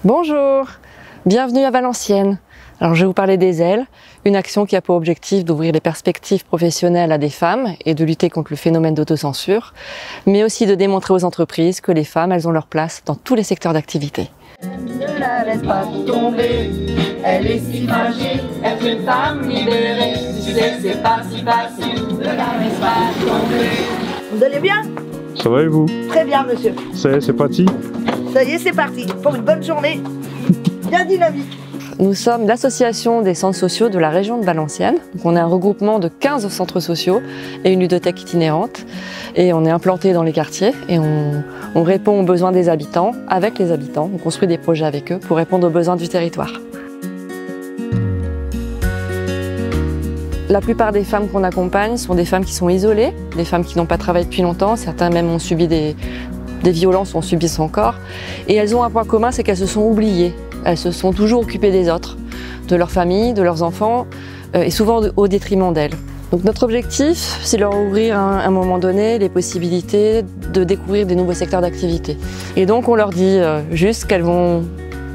Bonjour, bienvenue à Valenciennes. Alors je vais vous parler des ailes, une action qui a pour objectif d'ouvrir les perspectives professionnelles à des femmes et de lutter contre le phénomène d'autocensure, mais aussi de démontrer aux entreprises que les femmes, elles ont leur place dans tous les secteurs d'activité. Ne la laisse pas tomber, elle est si fragile, être une femme libérée, tu sais c'est pas si facile, ne la laisse pas tomber. Vous allez bien? Ça va et vous? Très bien, monsieur. C'est parti? Ça y est, c'est parti pour une bonne journée bien dynamique. Nous sommes l'association des centres sociaux de la région de Valenciennes. Donc on est un regroupement de 15 centres sociaux et une ludothèque itinérante. Et on est implanté dans les quartiers et on répond aux besoins des habitants avec les habitants. On construit des projets avec eux pour répondre aux besoins du territoire. La plupart des femmes qu'on accompagne sont des femmes qui sont isolées, des femmes qui n'ont pas travaillé depuis longtemps. Certains même ont subi des violences, ont subi son corps. Et elles ont un point commun, c'est qu'elles se sont oubliées. Elles se sont toujours occupées des autres, de leur famille, de leurs enfants, et souvent au détriment d'elles. Donc notre objectif, c'est leur ouvrir à un moment donné les possibilités de découvrir des nouveaux secteurs d'activité. Et donc on leur dit juste qu'elles vont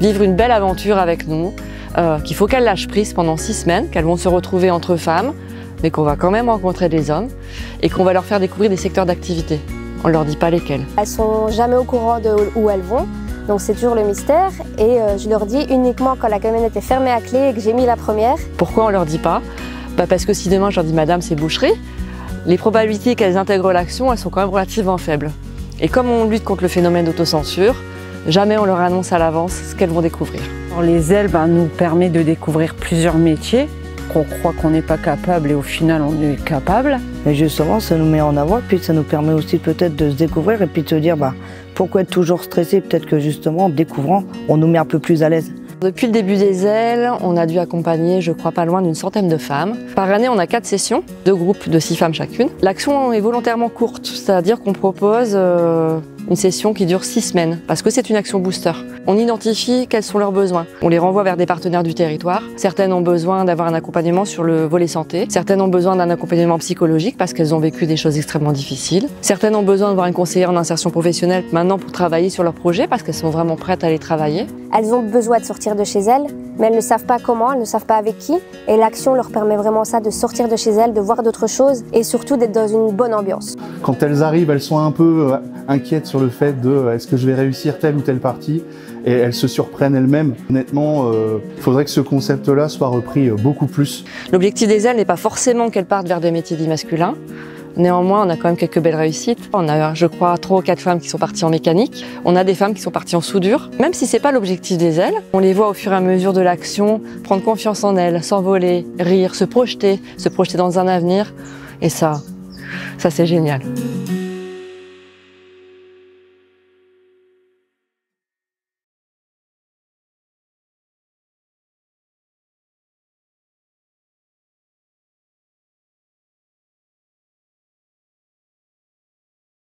vivre une belle aventure avec nous, qu'il faut qu'elles lâchent prise pendant 6 semaines, qu'elles vont se retrouver entre femmes, mais qu'on va quand même rencontrer des hommes, et qu'on va leur faire découvrir des secteurs d'activité. On ne leur dit pas lesquels. Elles sont jamais au courant de où elles vont, donc c'est toujours le mystère. Et je leur dis uniquement quand la camionnette est fermée à clé et que j'ai mis la première. Pourquoi on leur dit pas? Parce que si demain je leur dis madame c'est boucherie, les probabilités qu'elles intègrent l'action, elles sont quand même relativement faibles. Et comme on lutte contre le phénomène d'autocensure, jamais on leur annonce à l'avance ce qu'elles vont découvrir. Alors, les ailes nous permettent de découvrir plusieurs métiers qu'on croit qu'on n'est pas capable et au final on est capable. Et justement, ça nous met en avant, puis ça nous permet aussi peut-être de se découvrir et puis de se dire pourquoi être toujours stressé? Peut-être que justement, en découvrant, on nous met un peu plus à l'aise. Depuis le début des ailes, on a dû accompagner, je crois, pas loin d'une centaine de femmes. Par année, on a 4 sessions, 2 groupes de 6 femmes chacune. L'action est volontairement courte, c'est-à-dire qu'on propose une session qui dure 6 semaines, parce que c'est une action booster. On identifie quels sont leurs besoins. On les renvoie vers des partenaires du territoire. Certaines ont besoin d'avoir un accompagnement sur le volet santé. Certaines ont besoin d'un accompagnement psychologique parce qu'elles ont vécu des choses extrêmement difficiles. Certaines ont besoin de voir une conseillère en insertion professionnelle maintenant pour travailler sur leur projet parce qu'elles sont vraiment prêtes à les travailler. Elles ont besoin de sortir de chez elles, mais elles ne savent pas comment, elles ne savent pas avec qui. Et l'action leur permet vraiment ça, de sortir de chez elles, de voir d'autres choses et surtout d'être dans une bonne ambiance. Quand elles arrivent, elles sont un peu inquiètes sur le fait de est-ce que je vais réussir telle ou telle partie, et elles se surprennent elles-mêmes. Honnêtement, il faudrait que ce concept-là soit repris beaucoup plus. L'objectif des ailes n'est pas forcément qu'elles partent vers des métiers dits masculins. Néanmoins, on a quand même quelques belles réussites. On a, je crois, 3 ou 4 femmes qui sont parties en mécanique. On a des femmes qui sont parties en soudure. Même si c'est pas l'objectif des ailes, on les voit au fur et à mesure de l'action prendre confiance en elles, s'envoler, rire, se projeter dans un avenir. Et ça c'est génial.